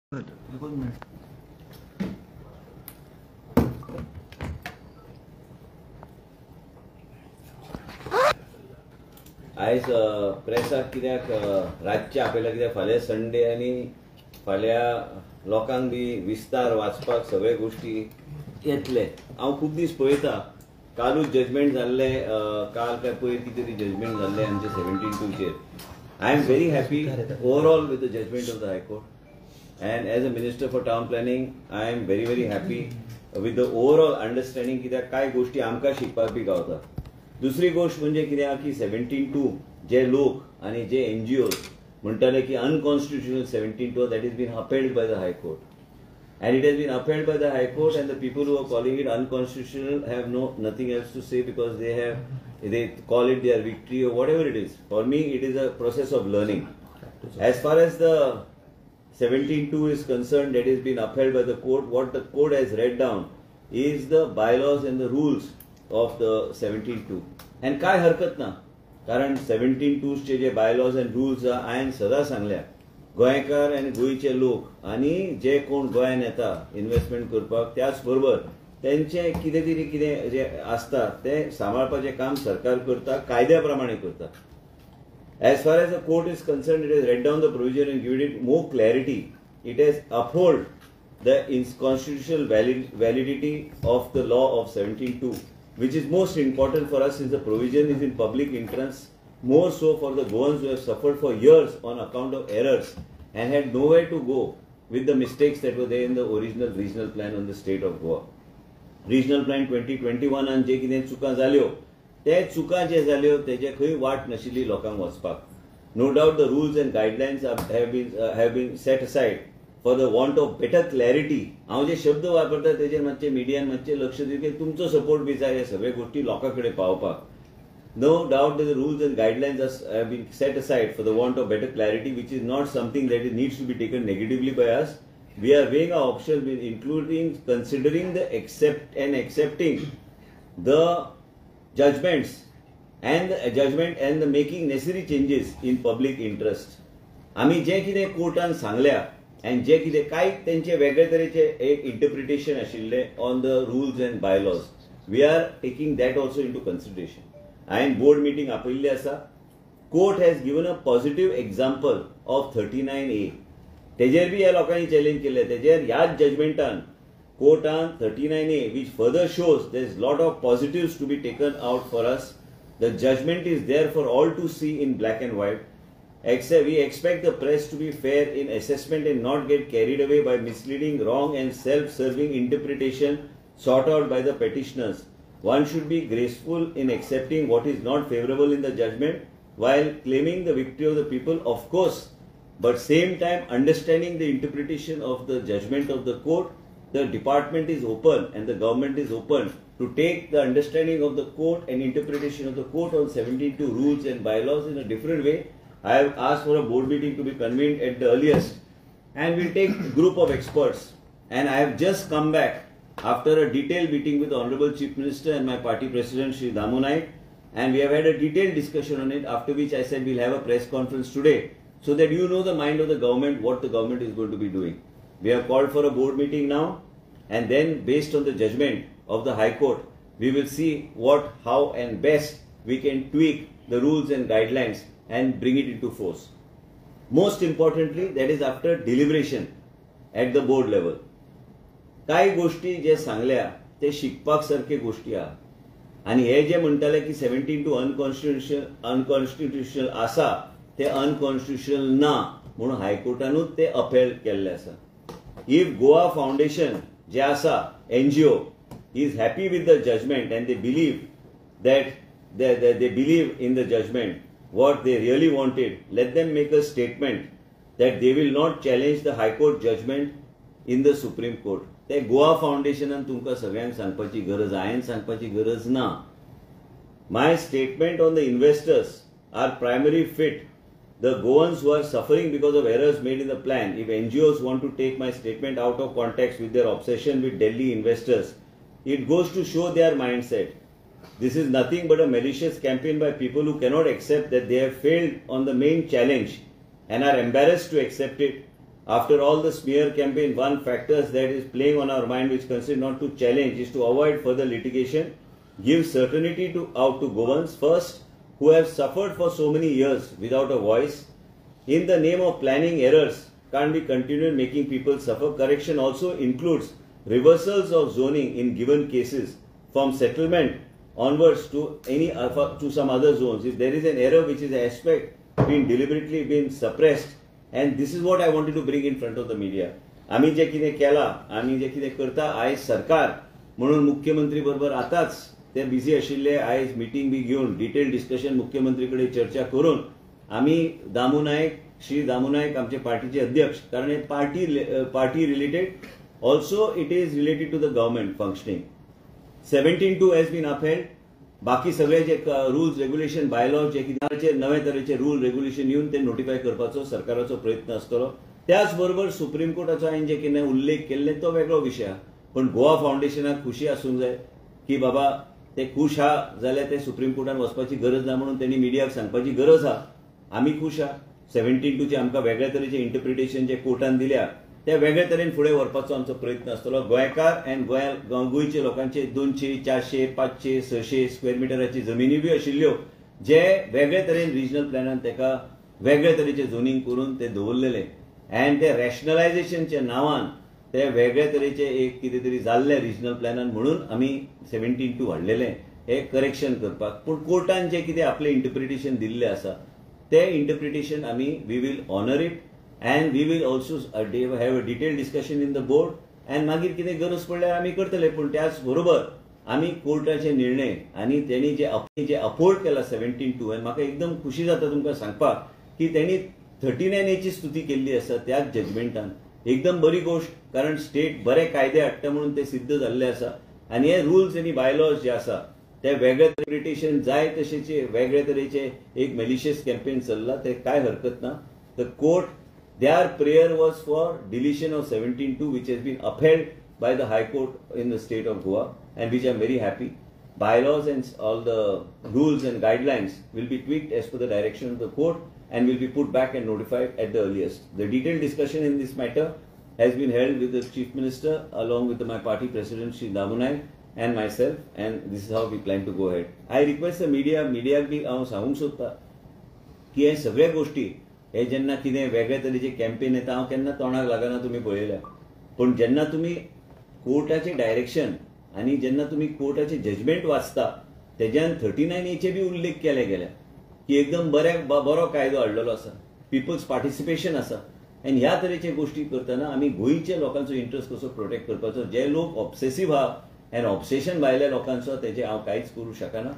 आयज प्रेसाक कित्याक रातचे आपयला कित्याक फाल्यां संडे आनी फाल्यां लोकांक बी विस्तार वाचपाक सगळे गोष्टी येतले. हांव खूब दीस पळयता, कालूच जजमेंट जाल्ले, काल काय पयर कितें तरी जजमेंट जाल्ले आमचे 17/2 I am very happy overall with the judgement of the high court. And as a Minister for Town Planning, I am very happy with the overall understanding कित्याक काय गोष्टी आमकां शिकपाक बी गावता. दुसरी गोष्ट म्हणजे कित्याक की 17/2 जे लोक आणि जे NGOs म्हणटाले की unconstitutional 17/2 that has been upheld by the High Court. And it has been upheld by the High Court, and the people who are calling it unconstitutional have nothing else to say because they call it their victory or whatever it is. For me, it is a process of learning. As far as the 17/2 is concerned, that has been upheld by the court. What the court has read down is the bylaws and the rules of the 17/2. And काय हरकत ना, कारण 17/2 चे जे bylaws and rules हांवें सदां सांगल्या, गोंयकार आनी गोंयचे लोक आनी जे कोण गोंयांत येता इन्व्हेस्टमेंट करपाक, त्याच बरोबर तेंचे कितें तरी कितें जे आसता तें सांबाळपाचें काम सरकार करता, कायद्या प्रमाणे करता. As far as the court is concerned, it has read down the provision and given it more clarity. It has upheld the constitutional validity of the law of 17/2, which is most important for us since the provision is in public interest, more so for the Goans who have suffered for years on account of errors and had nowhere to go with the mistakes that were there in the original regional plan on the state of Goa. Regional plan 2021 and जे कितें चुकां जाल्यो ते चुकां जे जाल्यो तेजे खंय वाट नाशिल्ली लोकांक वचपाक. No doubt the rules and guidelines have been set aside for the want of better clarity. हांव जे शब्द वापरता तेजेर मातशें मिडियान मातशें लक्ष दिवचें की तुमचो सपोर्ट बी जाय हे सगळे गोष्टी लोकां कडेन पावपाक. No doubt that the rules and guidelines have been set aside for the want of better clarity, which is not something that needs to be taken negatively by us. We are weighing our options, including considering the accepting the judgments and the making necessary changes in public interest. आम्ही जे कितें कोर्टान सांगल्या आणि जे कितें काय तेंचे वेगळे तरेचे एक इंटरप्रिटेशन आशिल्ले on the rules and bylaws, we are taking that also into consideration. हांवें बोर्ड मिटींग आपयल्ली आसा. Court has given a positive example of 39A. तेजेर बी ह्या लोकांनी चॅलेंज केले. तेजेर ह्याच जजमेंटान कोर्टान 39A, which further shows there is lot of positives to be taken out for us. The judgment is there for all to see in black and white. We expect the press to be fair in assessment and not get carried away by misleading, wrong and self-serving interpretation sought out by the petitioners. One should be graceful in accepting what is not favorable in the judgment while claiming the victory of the people, of course, but same time understanding the interpretation of the judgment of the court. The department is open and the government is open to take the understanding of the court and interpretation of the court on 17/2 rules and bylaws in a different way. I have asked for a board meeting to be convened at the earliest, and we'll take a group of experts. And I have just come back after a detailed meeting with the Honorable Chief Minister and my party president, Shri Damu Naik, and we have had a detailed discussion on it, after which I said we'll have a press conference today so that you know the mind of the government, what the government is going to be doing. We have called for a board meeting now, and then based on the judgment of the High Court, we will see what, how and best we can tweak the rules and guidelines and bring it into force. Most importantly, that is after deliberation at the board level. काय गोष्टी जे सांगल्या ते शिकपाक सारखे गोष्टी आहा. आणि हे जे म्हणटाले की 17/2 अनकॉन्स्टिट्युशनल आसा ते अनकॉन्स्टिट्युशनल ना म्हणून हायकोर्टानूच ते अपहेल केल्ले आसा. इफ गोवा फाउंडेशन जे आसा NGO is happy with the judgment and they believe that they believe in the judgment, what they really wanted, let them make a statement that they will not challenge the High Court judgment in the Supreme Court. ते गोवा फाउंडेशनान तुमकां सगळ्यांक सांगपाची गरज, हांवें सांगपाची गरज ना. My statement on the investors are primary fit. The Goans who are suffering because of errors made in the plan, if NGOs want to take my statement out of context with their obsession with Delhi investors, it goes to show their mindset. This is nothing but a malicious campaign by people who cannot accept that they have failed on the main challenge and are embarrassed to accept it. After all the smear campaign, one factor that is playing on our mind which consider not to challenge is to avoid further litigation, give certainty to out to Goans first, who have suffered for so many years without a voice. In the name of planning errors, can't be continued making people suffer. Correction also includes reversals of zoning in given cases from settlement onwards to any to some other zones. If there is an error which is an aspect being deliberately been suppressed, and this is what I wanted to bring in front of the media. आम्ही जे कितें केला, आम्ही जे कितें करता, आयज सरकार म्हणून मुख्यमंत्री बरोबर आताच ते बिझी आशिल्ले, आयज मिटींग बी घेऊन डिटेल डिस्कशन मुख्यमंत्री कडेन चर्चा करून आम्ही दामू नायक, श्री दामू नायक आमचे पार्टीचे अध्यक्ष, कारण हे party related, also it is related to the government functioning. 17(2) has been upheld. बाकी सगळे जे रुल्स रेग्युलेशन बायलॉज जे कितें नवे तरेचे रूल रेग्युलेशन येऊन ते नोटिफाय करपाचो सरकाराचो प्रयत्न आसतलो. त्याच बरोबर सुप्रीम कोर्टाचो हांवें जे कितें उल्लेख केल्ले तो वेगळो विशय, पण गोवा फाउंडेशनाक खुशी आसूंक जाय की बाबा ते खुश हा जाल्यार ते सुप्रीम कोर्टान वचपाची गरज ना म्हणून त्यांनी मिडियाक सांगपाची गरज हा. आमी खुश हा. 17(2) चे आमकां वेगळ्या तरेचे इंटरप्रिटेशन जे कोर्टान दिल्या त्या वेगळ्या तरेन फुडें व्हरपाचो आमचो प्रयत्न आसतलो. गोंयकार अँड गोंयचे लोकांचे 200, 400, 500, 600 स्क्वेअर मिटराची जमिनी बी आशिल्ल्यो जे वेगळ्या तरेन रिजनल प्लॅनान तेका वेगळ्या तरेचे झोनिंग करून ते दवरलेले, अँड ते रॅशनलायझेशनच्या नांवान ते वेगळ्या तरेचे एक कितें तरी जाल्ले रिजनल प्लॅनान म्हणून आमी 17(2) हाडलेले हे करेक्शन करपाक. पूण कोर्टान जे कितें आपले इंटरप्रिटेशन दिल्ले आसा ते इंटरप्रिटेशन आमी we will honour it, and we will also have a detailed discussion in the board, and मागीर कितें गरज पडल्यार आमी करतले. पण त्याच बरोबर आमी कोर्टाचे निर्णय आनी त्यांनी जे अपोर्ड केला 17(2), आनी म्हाका एकदम खुशी जाता तुमकां सांगपाक की त्यांनी 39A ची स्तुती केल्ली आसा त्याच जजमेंटान. एकदम बरी गोष्ट, कारण स्टेट बरे कायदे हाडटा म्हणून ते सिद्ध जाल्ले आसा. आनी हे रुल्स आनी बायलॉज जे आसा ते वेगळे इंटरप्रिटेशन जाय तशेचे वेगळे तरेचे एक मेलिशियस कॅम्पेन चल्ला, ते काय हरकत ना. The court, their prayer was for deletion of 17(2), which has been upheld by the High Court in the state of Goa, and which I am very happy. Bylaws and all the rules and guidelines will be tweaked as per the direction of the court and will be put back and notified at the earliest. The detailed discussion in this matter has been held with the Chief Minister along with my party president Shri Damu Naik and myself, and this is how we plan to go ahead. I request the media बी हांव सांगूंक सोदता की हे सगळे गोष्टी हे जेन्ना कितें वेगळे तरेचे कॅम्पेन येता, हांव केन्ना तोंडाक लागना तुमी पळयल्या, पण जेन्ना तुमी कोर्टाचे डायरेक्शन आनी जेन्ना तुमी कोर्टाचे जजमेंट वाचता तेज्यान 39A चे बी उल्लेख केले गेल्या की एकदम बरो कायदो हाडलेलो आसा, पिपल्स पार्टिसिपेशन आसा. आनी ह्या तरेचे गोष्टी करतना आमी गोंयच्या लोकांचो इंटरेस्ट कसो प्रोटेक्ट करपाचो. जे लोक ऑब्सेसिव्ह आहा एंड ऑब्सेशन भायल्या लोकांचो तेजे हांव कांयच करूं शकना.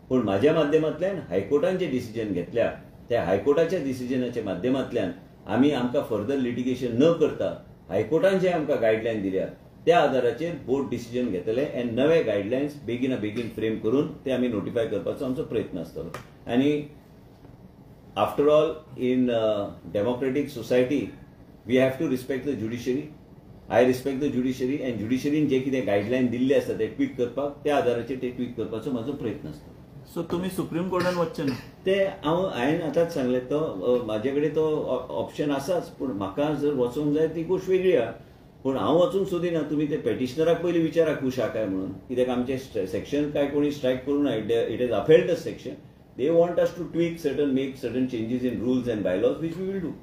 पण म्हाज्या माध्यमांतल्यान हायकोर्टान जे डिसिजन घेतल्या त्या हायकोर्टाच्या डिसिजनाच्या माध्यमांतल्यान आमी आमकां फर्दर लिटिगेशन न करता हायकोर्टान जे आमकां गायडलायन दिल्या त्या आधाराचेर बोर्ड डिसिजन घेतले अँड नवे गायडलायन्स बेगिना बेगीन फ्रेम करून ते आमी नोटिफाय करपाचो आमचो प्रयत्न आसतलो. आनी after all in democratic society we have to respect the judiciary. I respect the judiciary, and ज्युडिशरीन जे कितें गायडलायन दिल्ले आसा ते ट्वीक करपाक त्या आधाराचेर ते ट्वीक करपाचो म्हाजो प्रयत्न आसतलो. सो तुम्ही सुप्रीम कोर्टान वचचे ना? ते हांवें आतांच सांगले, तो म्हाजे कडेन तो ऑप्शन आसाच, पूण म्हाका जर वचूंक जाय ती गोष्ट वेगळी आहा. पूण हांव वचूंक सोदिना. तुमी ते पेटिशनराक पयलीं विचारा खुश आहा काय म्हणून, कित्याक आमचे सेक्शन काय कोणी स्ट्रायक करूं ना. It is upheld the section. They want us to tweak make certain changes in rules and bylaws which we will do.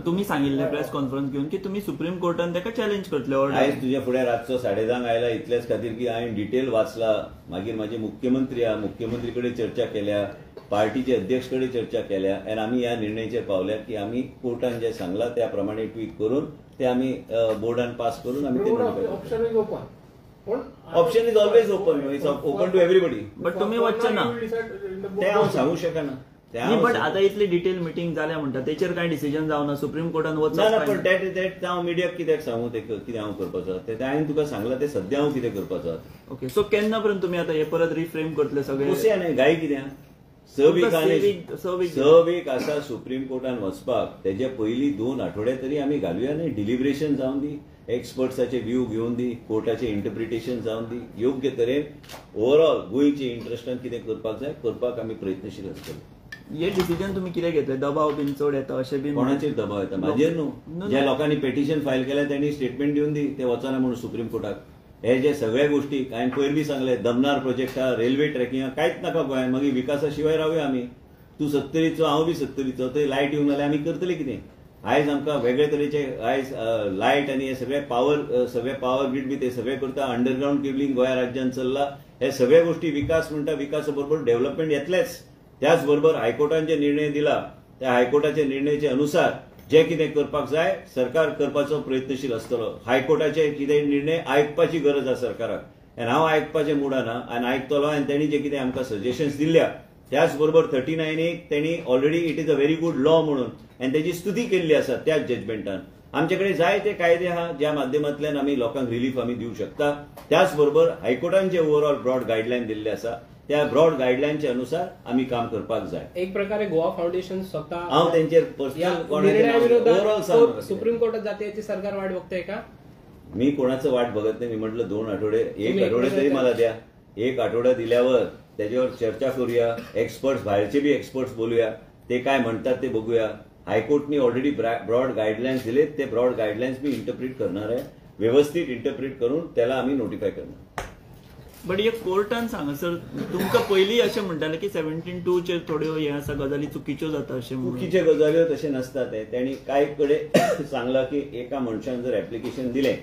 तुम्ही सांगिल्ले प्रेस कॉन्फरन्स घेऊन की तुम्ही सुप्रीम कोर्टान ताका चॅलेंज करतले. आयज तुझ्या फुडें रातचो 10:30 आयला इतलेच खातीर की हांवें डिटेल वाचला. मागीर म्हाजे मुख्यमंत्री मुख्यमंत्री कडेन चर्चा केल्या, पार्टीचे अध्यक्ष कडेन चर्चा केल्या, आनी आमी ह्या निर्णयाचेर पावल्या की आमी कोर्टान जे सांगला त्या प्रमाणे ट्वीट करून ते आमी बोर्डान पास करून आमी ते option is open. Option is always open. It's open to everybody. But तुम्ही वचचे ना ते हांव सांगू शकना. बट आता इतली डिटेल मिटींग जाल्या म्हणटा तेचेर काय डिसिजन जावना. सुप्रीम कोर्टान वचना. ना पण हांव मिडियाक कित्याक सांगू ते कितें हांव करपाचो ते हांवें तुका सांगला ते सद्या हांव कितें करपाचो. ओके, सो केन्ना पर्यंत तुम्ही आता हे परत रिफ्रेम करतले सगळे? कशें न्हय, घाई कित्याक? स वीक आसा सुप्रीम कोर्टान वचपाक. तेजे पयलीं 2 आठवडे तरी आमी घालुया न्ही. डिलिब्रेशन जावन दी, एक्सपर्ट्साचे व्यू घेवन दी, कोर्टाचे इंटरप्रिटेशन जावन दी. योग्य तरेन ओवरऑल गोंयचे इंटरेस्टान कितें करपाक जाय करपाक आमी प्रयत्नशील आसतले. हे डिसिजन तुम्ही कितें घेतले? दबाव बीन चड येता अशें बीन? कोणाचेर दबाव येता? म्हाजेर न्हू. ज्या लोकांनी पेटिशन फायल केल्या त्यांनी स्टेटमेंट दिवन दी ते वचना म्हणून सुप्रीम कोर्टाक. हे जे सगळ्या गोष्टी हांवें पयर बी सांगले, दमनार प्रोजेक्ट आहा, रेल्वे ट्रॅकिंग कांयच नाका गोंयांत, मागीर विकासा शिवाय रावया आमी. तूं 70चो हांव बी 70चो, थंय लायट येवंक नाल्यार आमी करतले कितें? आयज आमकां वेगळे तरेचे आयज लायट आनी हे सगळे पावर ग्रीड बी ते सगळे करता. अंडरग्राउंड केबलिंग गोंया राज्यात चल्ला. हे सगळे गोष्टी विकास म्हणटा, विकासा बरोबर डेव्हलपमेंट येतलेच. त्याच बरोबर हायकोर्टान जे निर्णय दिला त्या हायकोर्टाच्या निर्णयाचे अनुसार जे कितें करपाक जाय सरकार करपाचो प्रयत्नशील आसतलो. हायकोर्टाचे कितें निर्णय आयकपाची गरज आसा सरकाराक, आनी हांव आयकपाचें मुडाना आनी आयकतलो. आनी तेणी जे कितें आमकां सजेशन्स दिल्या त्याच बरोबर 39 तेणी already it is a very good law म्हणून आनी तेजी स्तुती केल्ली आसा त्याच जजमेंटान. आमचे कडेन जायते कायदे आहा ज्या माध्यमांतल्यान आमी लोकांक रिलीफ आमी दिवंक शकता. त्याच बरोबर हायकोर्टान जे ओव्हरऑल ब्रॉड गायडलायन दिल्ले आसा त्या ब्रॉड गायडलायनच्या अनुसार आमी काम करपाक जाय. एक प्रकारे गोवा फाउंडेशन स्वतः हांव तेंचेर पर्सनल सुप्रीम कोर्टात जाते याची सरकार वाट बघते का? मी कोणाचं वाट बघत नाही. मी म्हटलं 2 आठवडे, 1 आठवडे तरी मला द्या. 1 आठवडा दिल्यावर त्याच्यावर चर्चा करूया. एक्सपर्ट्स, बाहेरचे बी एक्सपर्ट्स बोलूया, ते काय म्हणतात ते बघूया. हायकोर्टनी ऑलरेडी ब्रॉड गाईडलाईन्स दिलेत, ते ब्रॉड गाईडलाईन्स मी इंटरप्रिट करणार आहे. व्यवस्थित इंटरप्रिट करून त्याला आम्ही नोटिफाय करणार. बट एक कोर्टान सांगा सर, तुमकां पयलीं अशें म्हणटाले की 17(2) चेर थोड्यो हे आसा गजाली चुकीच्यो जाता अशें म्हणून. चुकीचे गजाल्यो तशें नसता. ते त्यांनी काय कडेन सांगला की एका मनशान जर ऍप्लिकेशन दिलें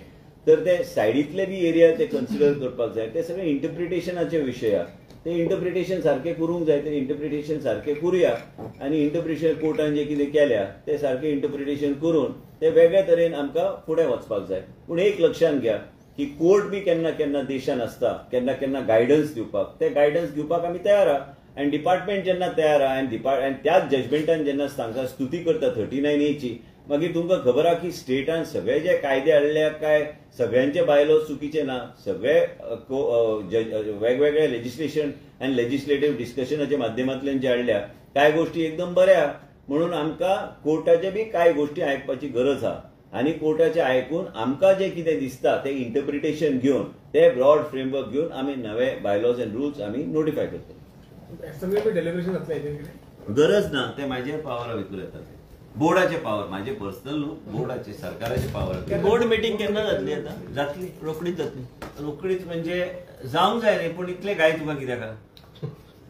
तर ते सायडीतले बी एरिया ते कन्सिडर करपाक जाय. ते सगळे इंटरप्रिटेशनाचे विशय आहा. ते इंटरप्रिटेशन सारखे करूंक जाय. ते इंटरप्रिटेशन सारखे करूया आनी इंटरप्रिटेशन कोर्टान जे कितें केल्या ते सारखे इंटरप्रिटेशन करून ते वेगळ्या तरेन आमकां फुडें वचपाक जाय. पूण एक लक्षात घ्या की कोर्ट बी केन्ना केन्ना देशान आसता, केन्ना केन्ना गायडन्स दिवपाक. ते गायडन्स दिवपाक आमी तयार आहा. आनी डिपार्टमेंट जेन्ना तयार आहा आनी त्याच जजमेंटान जेन्ना तांकां स्तुती करता 39A ची, मागीर तुमकां खबर आहा की स्टेटान सगळे जे कायदे हाडल्या काय सगळ्यांचे बायलो चुकीचे ना. सगळे वेगवेगळे लेजिस्लेशन आनी लेजिस्लेटिव्ह डिस्कशनाच्या माध्यमांतल्यान जे हाडल्या काय गोष्टी एकदम बऱ्या. म्हणून आमकां कोर्टाचे बी कांय गोष्टी आयकपाची गरज आहा. आणि कोर्टाचे आयकून आमकां जे कितें दिसता ते इंटरप्रिटेशन घेवन ते ब्रॉड फ्रेमवर्क घेवन आमी नवे बायलॉज अँड रुल्स आमी नोटिफाय करतले. डेलिव्हरेशन जातलें गरज ना. ते म्हाजे पावरा भितर येता. बोर्डाचे पावर, म्हाजे पर्सनल न्हू, बोर्डाचे सरकाराचे पावर. बोर्ड मिटींग केन्ना जातली आता? जातली रोखडीच जातली. रोखडीच म्हणजे जावंक जाय न्ही. पूण इतले गाय तुका कित्याक?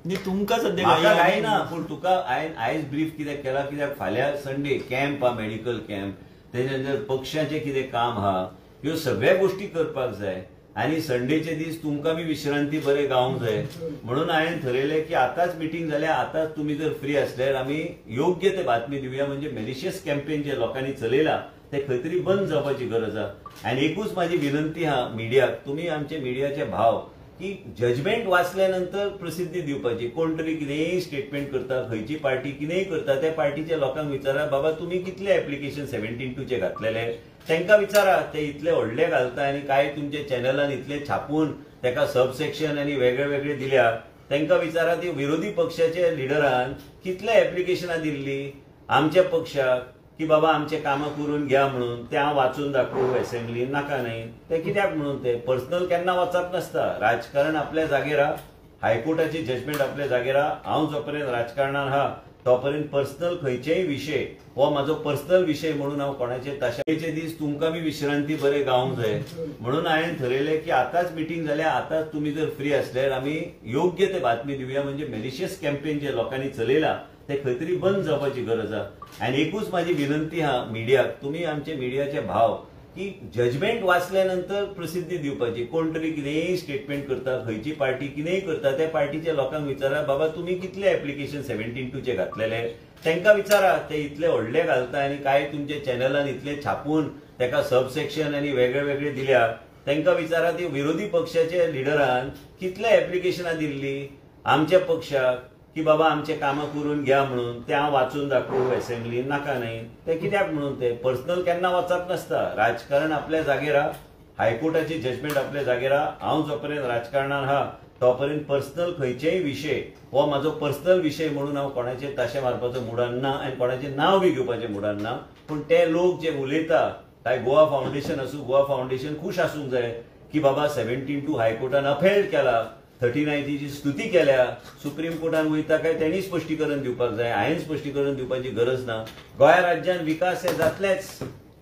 न्ही तुमकां सद्या म्हाका गाय ना. पूण तुका हांवें आयज ब्रीफ कित्याक केला, कित्याक फाल्यां संडे कॅम्प आहा, मेडिकल कॅम्प, तेच्या नंतर पक्षाचे कितें काम आहा, ह्यो सगळ्या गोष्टी करपाक जाय. आनी संडेचे दीस तुमकां बी विश्रांती बरें गावंक जाय. म्हणून हांवें थारयलें की आतांच मिटींग जाल्या, आतांच तुमी जर फ्री आसल्यार आमी योग्य ते बातमी दिवया. म्हणजे मेलिशियस कॅम्पेन जे लोकांनी चलयला ते खंय तरी बंद जावपाची गरज आहा. आनी एकूच म्हाजी विनंती आहा मिडियाक, तुमी आमचे मिडियाचे भाव, की जजमेंट वाचल्यानंतर प्रसिद्धी दिवपाची. कोण तरी कितेंय स्टेटमेंट करता, खंयची पार्टी कितेंय करता, त्या पार्टीच्या लोकांक विचारा बाबा तुम्ही कितले ऍप्लिकेशन 17(2) चे घातलेले, तांकां विचारा. ते इतले व्हडले घालता आनी काय तुमच्या चॅनलान इतले छापून ताका सबसेक्शन आनी वेगळे वेगळे दिल्या. तांकां विचारा ती विरोधी पक्षाच्या लिडरान कितले ऍप्लिकेशनां दिल्ली आमच्या पक्षाक की बाबा आमचे कामां करून घ्या म्हणून. ते हांव वाचून दाखवू असेंब्लीन, नाका न्ही. ते कित्याक म्हणून ते पर्सनल केन्ना वचप नासता. राजकारण आपल्या जागेर आहा, हायकोर्टाची जजमेंट आपल्या जागेर आहा. हांव जो पर्यंत राजकारणान आहा तोपर्यंत पर्सनल खंयचेय विशय हो म्हाजो पर्सनल विशय म्हणून हांव कोणाचे ताशाचे दीस तुमकां बी विश्रांती बरें गावंक जाय. म्हणून हांवें थारयलें की आतांच मिटींग जाल्या, आतांच तुमी जर फ्री आसल्यार आमी योग्य ते बातमी दिवया. म्हणजे मेलिशियस कॅम्पेन जे लोकांनी चलयला ते खंय तरी बंद जावपाची गरज आहा. आनी एकूच म्हाजी विनंती आहा मिडियाक, तुमी आमचे मिडियाचे भाव, की जजमेंट वाचल्यानंतर प्रसिद्धी दिवपाची. कोण तरी कितेंय स्टेटमेंट करता, खंयची पार्टी कितेंय करता, त्या पार्टीच्या लोकांक विचारा बाबा तुम्ही कितले ऍप्लिकेशन 17(2) चे घातलेले, तांकां विचारा. ते इतले व्हडले घालता आनी काय तुमच्या चॅनलान इतले छापून ताका सबसेक्शन आनी वेगळे वेगळे दिल्या. तांकां विचारा ती विरोधी पक्षाच्या लिडरान कितले ऍप्लिकेशनां दिल्ली आमच्या पक्षाक की बाबा आमचे कामां करून घ्या म्हणून. ते हांव वाचून दाखवू असेंब्लीन, नाका न्ही. ते कित्याक म्हणून ते पर्सनल केन्ना वचप नासता. राजकारण आपल्या जागेर आहा, हायकोर्टाची जजमेंट आपल्या जागेर आहा. हांव जो पर्यंत राजकारणान आहा तोपर्यंत पर्सनल खंयचेय विशय हो म्हाजो पर्सनल विशय म्हणून हांव कोणाचेर ताशे मारपाचो मुडान ना आनी कोणाचें नांव बी घेवपाचें मुडान ना. पूण ते लोक जे उलयता, काय गोवा फाउंडेशन आसूं, गोवा फाउंडेशन खूश आसूंक जाय की बाबा 17(2) हायकोर्टान अपेल्ड केला 39ची स्तुती केल्या. सुप्रीम कोर्टान वयता काय त्यांनी स्पश्टीकरण दिवपाक जाय, हांवें स्पश्टीकरण दिवपाची गरज ना. गोंया राज्यान विकास हे जातलेच.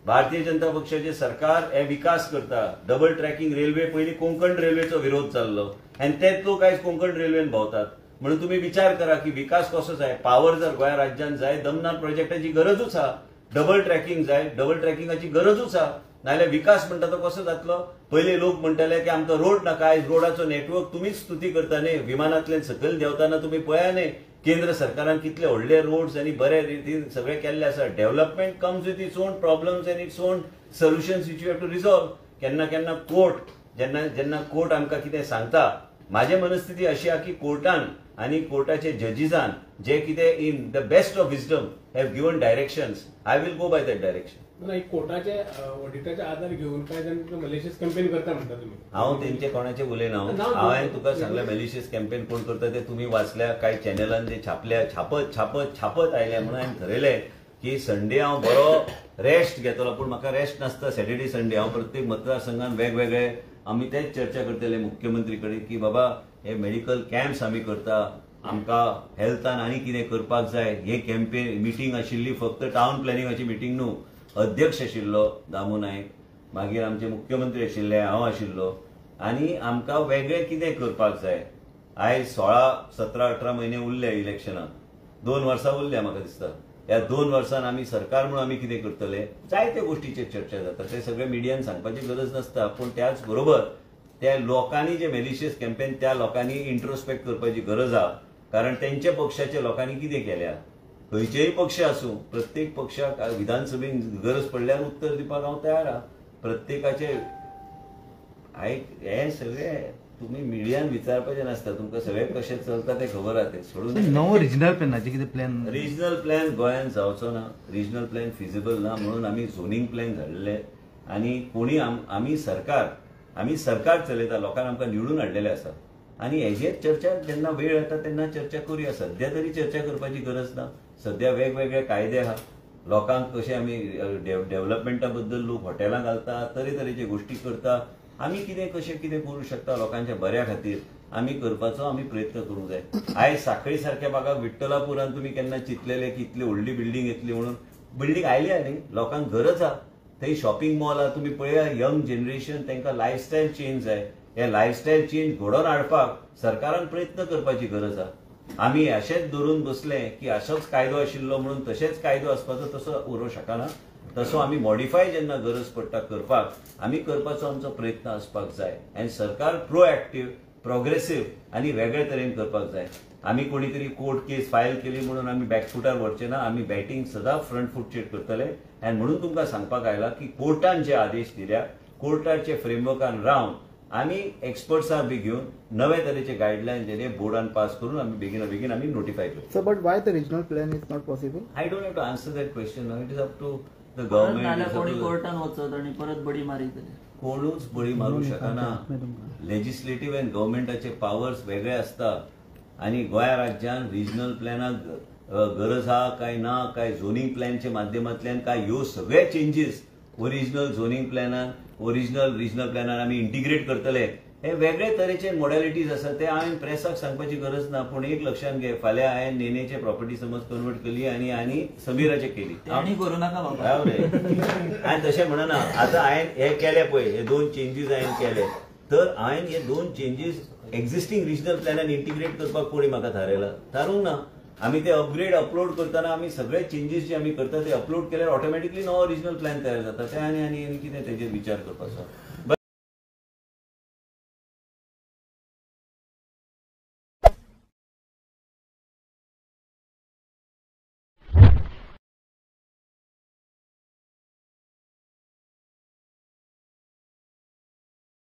भारतीय जनता पक्षाचे सरकार हे विकास करता. डबल ट्रॅकिंग रेल्वे, पयलीं कोंकण रेल्वेचो विरोध चाललो आनी तेच लोक आयज कोंकण रेल्वेन भोंवतात. म्हणून तुम्ही विचार करा की विकास कसो जाय. पावर जर गोंया राज्यान जाय, दमनार प्रोजेक्टाची गरजूच आहा. डबल ट्रॅकिंग जाय, डबल ट्रॅकिंगाची गरजूच आहा. नाल्यार विकास म्हणटा तो कसो जातलो. पयलीं लोक म्हणटाले की आमकां रोड नाका, आयज रोडाचो नेटवर्क तुमीच स्तुती करता न्ही. विमानांतल्यान सकयल देंवताना तुम्ही पळया न्ही केंद्र सरकारान कितले व्हडले रोड्स आनी बरे रितीन सगळे केल्ले आसा. Development comes with its own problems and its own solutions which you have to resolve. केन्ना केन्ना कोर्ट जेन्ना कोर्ट आमकां कितें सांगता, माझी मनस्थिती अशी आहे की कोर्टान आणि कोर्टाचे जजीजान जे कितें in the best of wisdom have given directions, I will go by that direction. नाही, कोर्टाचे ऑडिटाचे आधार घेऊन काय जण मलेशियस कॅम्पेन करता म्हणता तुम्ही. हांव तेंचे कोणाचे उलयना. हांवें तुका सांगलें मॅलिशियस कॅम्पेन कोण करता ते तुम्ही वाचल्या. कांय चॅनलान जे छापल्या, छापत आयले म्हणून हांवें ठरयलें की संडे हांव बरो रेस्ट घेतलो. पूण म्हाका रेस्ट नासता सॅटर्डे संडे. हांव प्रत्येक मतदारसंघान वेगवेगळे आमी तेच चर्चा करतले मुख्यमंत्री कडेन की बाबा हे मेडिकल कॅम्प्स आमी करता, आमकां हेल्थान आनी कितें करपाक जाय. हे कॅम्पेन मिटींग आशिल्ली फक्त टावन प्लॅनिंगाची मिटींग न्हू. अध्यक्ष आशिल्लो दामू नायक, मागीर आमचे मुख्यमंत्री आशिल्ले, हांव आशिल्लो आनी आमकां वेगळें कितें करपाक जाय. आयज 16, 17, 18 म्हयने उरले इलेक्शनाक. 2 वर्सां उरल्या म्हाका दिसता. ह्या 2 वर्सान आमी सरकार म्हणून आमी कितें करतले, जायत्या गोष्टीचेर चर्चा जाता. ते सगळे मिडियान सांगपाची गरज नासता. पूण त्याच बरोबर त्या लोकांनी जे मेलिशियस कॅम्पेन त्या लोकांनी इंट्रोस्पेक्ट करपाची गरज आहा. कारण तेंचे पक्षाच्या लोकांनी कितें केल्या. खंयचेय पक्ष आसूं, प्रत्येक पक्षाक विधानसभेन गरज पडल्यार उत्तर दिवपाक हांव तयार आहा. प्रत्येकाचे हे सगळे तुम्ही मिडियान विचारपाचें नासता. तुमकां सगळे कशें चलता ते खबर आहा. ते सोडून नवो रिजनल प्लॅनाचे कितें प्लॅन. रिजनल प्लॅन गोंयान जावचो ना. रिजनल प्लॅन फिजिबल ना म्हणून आमी झोनिंग प्लॅन घडले. आनी कोणी आमी सरकार चलयता. लोकांनी आमकां निवडून हाडलेले आसा आनी हेजेर चर्चा जेन्ना वेळ येता तेन्ना चर्चा करुया. सध्या तरी चर्चा करपाची गरज ना. सध्या वेगवेगळे कायदे आहा. लोकांक कशें आमी डेव्हलपमेंटा बद्दल लोक हॉटेलां घालता, तरेतरेचे गोष्टी करता. आमी कशें कितें करूं शकता लोकांच्या बऱ्या खातीर आमी करपाचो आमी प्रयत्न करूंक जाय. आयज सांखळी सारख्या भागाक विठ्ठलापुरान तुमी केन्ना चिंतलेले की इतली व्हडली बिल्डींग येतली म्हणून. बिल्डींग आयल्या न्ही, लोकांक गरज आहा. थंय शॉपिंग मॉल आहा. तुमी पळया यंग जनरेशन तांकां लायफस्टायल चेंज जाय. हे लायफस्टायल चेंज घडोवन हाडपाक सरकारान प्रयत्न करपाची गरज आहा. आमी अशेंच धरून बसले की असोच कायदो आशिल्लो म्हणून तशेंच कायदो आसपाचो तसो उरूंक शकना. तसो आमी मॉडिफाय जेन्ना गरज पडटा करपाक आमी करपाचो आमचो प्रयत्न आसपाक जाय. आनी सरकार प्रोएक्टिव्ह, प्रोग्रेसिव्ह आनी वेगळे तरेन करपाक जाय. आमी कोणी तरी कोर्ट केस फायल केली म्हणून आमी बॅकफुटार व्हरचे ना. आमी बॅटिंग सदांच फ्रंट फुटचेर करतले. आनी म्हणून तुमकां सांगपाक आयला की कोर्टान जे आदेश दिल्या, कोर्टाचे फ्रेमवर्कान रावन आमी एक्सपर्ट्सां बी घेवन नवे तरेचे गायडलायन जे बोर्डान पास करून आमी बेगीन आमी नोटिफाय करतो. So, but why the regional plan is not possible? I don't have to answer that question now. It is up to the परत government. नाल्यार It is up कोणी to the- कोर्टान वचत आणि परत बडी मारी जाली. कोणूच बळी मारू शकना. लेजिस्लेटिव्ह अँड गव्हर्नमेंटाचे पावर्स वेगळे असतात. आणि गोंया राज्यान रिजनल प्लॅनाक गरज आहा काय ना, काय झोनिंग प्लॅनच्या माध्यमांतल्यान काय ह्यो सगळे चेंजीस ओरिजिनल झोनिंग प्लॅनान, ओरिजिनल रिजनल प्लॅनान आमी इंटिग्रेट करतले. हे वेगळे तरेचे मॉडॅलिटीज आसात. ते हांवें प्रेसाक सांगपाची गरज ना. पूण एक लक्षात घे, फाल्यां हांवें नेनेचे प्रॉपर्टी समज कन्वर्ट केली आनी समीराचे केली. तेणी करू नका बाबा. राव रे. हांवें तशें म्हणना. आतां हांवें हे केले पळय, हे 2 चेंजीस हांवें केले, तर हांवें हे 2 चेंजीस एक्झिस्टिंग रिजनल प्लॅनान इंटिग्रेट करपाक कोणी म्हाका थारूंक ना. आमी ते अपलोड करतना आमी सगळे चेंजीस जे आमी करता ते अपलोड केल्यार ऑटोमॅटिकली नवो रिजनल प्लॅन तयार जाता. ते आनी कितें तेजेर विचार करपाचो.